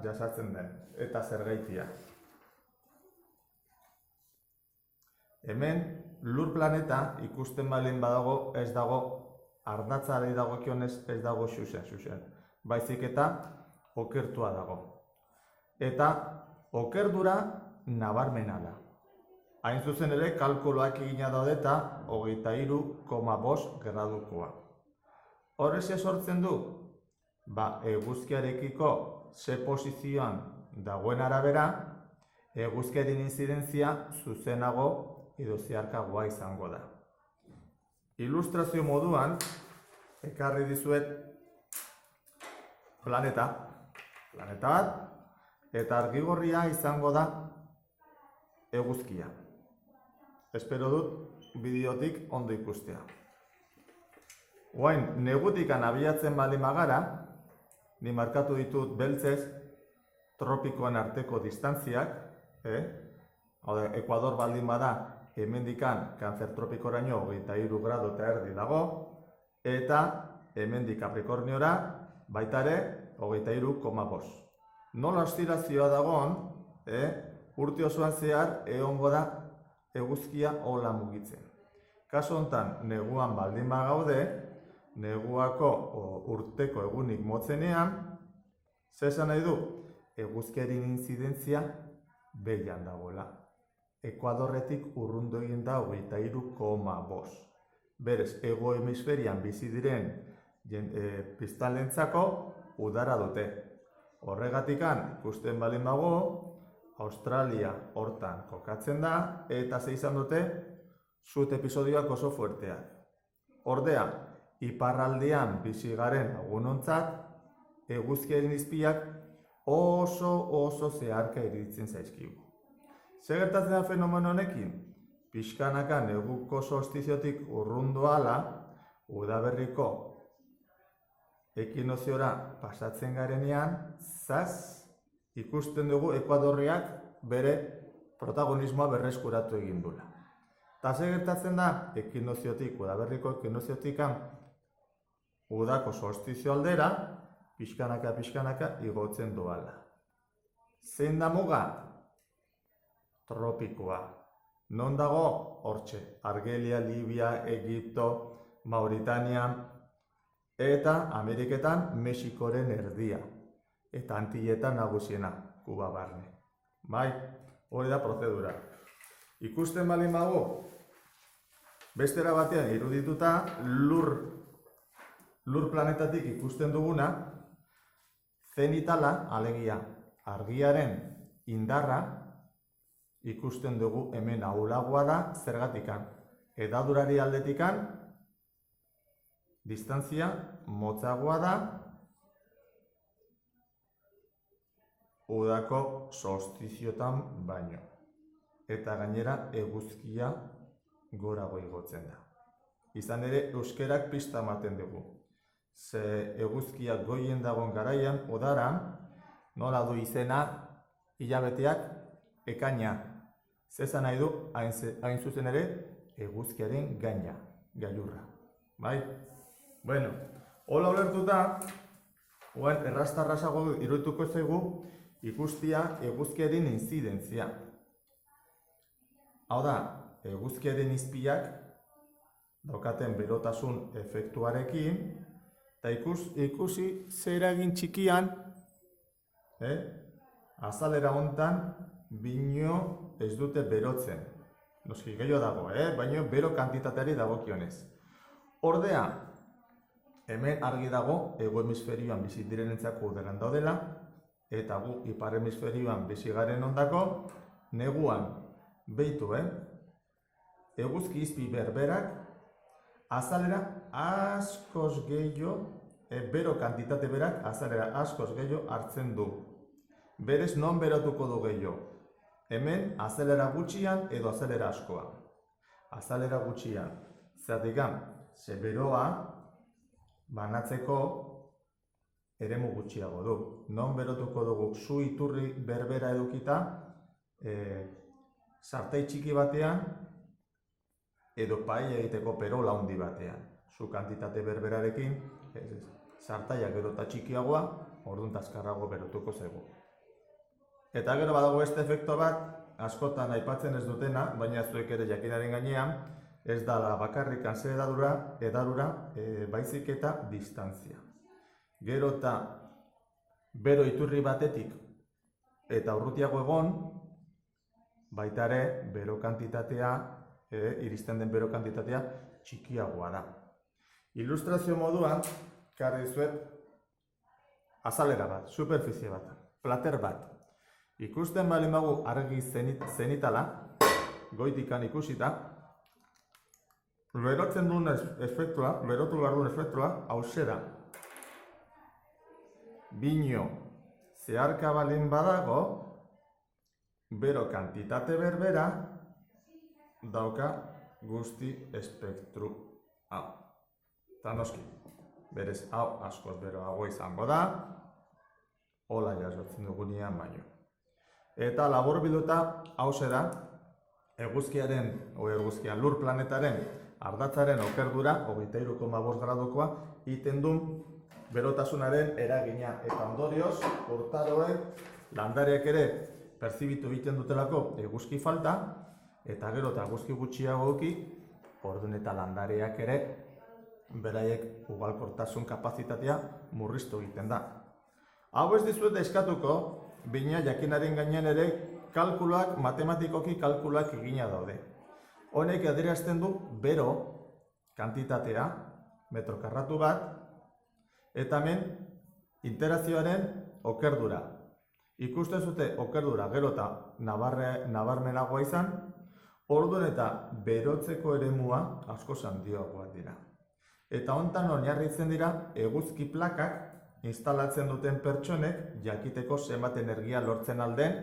jasatzen den, eta zergaitia. Hemen, lur planeta ikusten baldin badago ez dago, ardatzari dagokionez ez dago xuxen. Baizik eta okertua dago. Eta okerdura nabarmena da. Hain zuzen ere, kalkuluak egina daude eta 23,5 gradukoa. Horrez sortzen du? Eguzkiarekiko ze posizioan dagoen arabera, eguzkiaren inzidentzia zuzenago edo zeharkagoa izango da. Ilustrazio moduan, ekarri dizuet planeta bat, eta argigorria izango da eguzkia. Espero dut bideotik ondo ikustea. Oain, negutikan abiatzen baldin bagara, ni markatu ditut beltzez tropikoen arteko distantziak, Ekuador baldin bada, hemendikan Kanzer tropikoraino 23 gradu eta erdi dago, eta hemendik Capricorniora baita ere 23,5. Nola oszilazioa dagoen, urte osoan zehar egongo da eguzkia hola mugitzen. Kasu honetan, neguan baldin bagaude, neguako urteko egunik motzenean, zer esan nahi du? Eguzkiaren inzidentzia behian dagoela. Ekuadorretik urrundu egin da 23,5. Berez, hego hemisferian bizi diren biztanleentzako udara dute. Horregatikan ikusten baldin bago, Australia hortan kokatzen da, eta ze izan dute, zut episodioak oso fuerteak. Ordea, iparraldean bizi garen lagunontzat, eguzkiaren izpiak oso zeharka iruditzen zaizkigu. Zer gertatzen da fenomeno honekin? Pixkanaka neguko solstiziotik urrundu ahala, udaberriko ekinoziora pasatzen garenean, ikusten dugu Ekuadorriak bere protagonismoa berreskuratu egin duela. Eta zer gertatzen da? Udaberriko ekinoziotikan udako solstizio aldera, pixkanaka igotzen doala. Zein da muga? Tropikoa. Non dago? Hortxe. Argelia, Libia, Egipto, Mauritania, eta Ameriketan Mexikoren erdia. Eta Antilletan nagusiena, Kuba barne. Bai, hori da prozedura. Ikusten baldin bago, bestera batean irudituta lur planetatik ikusten duguna, zenitala, alegia, argiaren indarra, ikusten dugu hemen ahulagoa da, zergatikan. Hedadurari aldetikan, distantzia motzagoa da, udako solstiziotan baino. Eta gainera eguzkia gorago igotzen da. Izan ere, euskerak pista ematen dugu. Ze eguzkia goien dagoen garaian, udaran, nola du izena, hilabeteak, ekaina. Zezan nahi du, hain zuzen ere, eguzkiaren gaina, gailurra. Bai? Bueno, hola ulertuta, erraztarrazago irutuko zaigu, ikustia eguzkiaren inzidentzia. Hau da, eguzkiaren izpiak daukaten berotasun efektuarekin, eta ikusi zer eragin txikian, azalera hontan bino ez dute berotzen. Noski gehiago dago, baina bero kantitateari dagokionez. Ordea, hemen argi dago, hego hemisferioan bizi direnentzako udaran daudela, eta gu ipar hemisferioan bizi garen ondako, neguan behitu, eguzki izpi berberak, azalera askoz gehiago, bero kantitate berak azalera askoz gehiago hartzen du. Berez non berotuko du gehiago? Hemen azalera gutxian edo azalera askoa. Azalera gutxian, zertikan, ze beroa banatzeko eremu gutxiago du. Non berotuko dugu zu iturri berbera edukita, sartai txiki batean, edo paella egiteko perola handi batean. Zu kantitate berberarekin, sartaia gero eta txikiagoa, orduan azkarrago berotuko zaigu. Eta gero badago beste efektu bat, askotan aipatzen ez dutena, baina zuek ere jakinaren gainean, ez dala bakarrik zer edarura, baizik eta distantzia. Gero eta bero iturri batetik eta urrutiago egon, baita ere, bero kantitatea, iristen den bero kantitatea txikiagoa da. Ilustrazio moduan, karri dizuet, azalera bat, superfizie bat, plater bat. Ikusten baldin bagu argi zenitala, goitikan ikusita, berotzen duen efektua, berotu behar duen efektua, hauxe da. Bino zeharka baldin badago, bero kantitate berbera dauka guzti espektru hau. Eta noski, berez hau askoz beroago izango da, hola jasotzen dugunean baino. Eta laburbilduta hauxe da, eguzkian lur planetaren ardatzaren okerdura, 23,5 gradukoa, iten duen berotasunaren eragina. Eta ondorioz, urtaroek, landareak ere perzibitu egiten dutelako eguzki falta, eta gero eta eguzki gutxiago eduki, orduan eta landareak ere, beraiek ugalkortasun kapazitatea murriztu egiten da. Hau ez dizuet eskatuko, baina jakinaren gainean ere kalkuluak, matematikoki kalkuluak egina daude. Honek adierazten du bero kantitatea, metro karratu bat, eta hemen interazioaren okerdura. Ikusten zute okerdura gero eta nabarmenagoa izan, orduan eta berotzeko eremua asko handioagoak dira. Eta hontan oinarritzen dira eguzki plakak instalatzen duten pertsonek jakiteko zenbat energia lortzen alden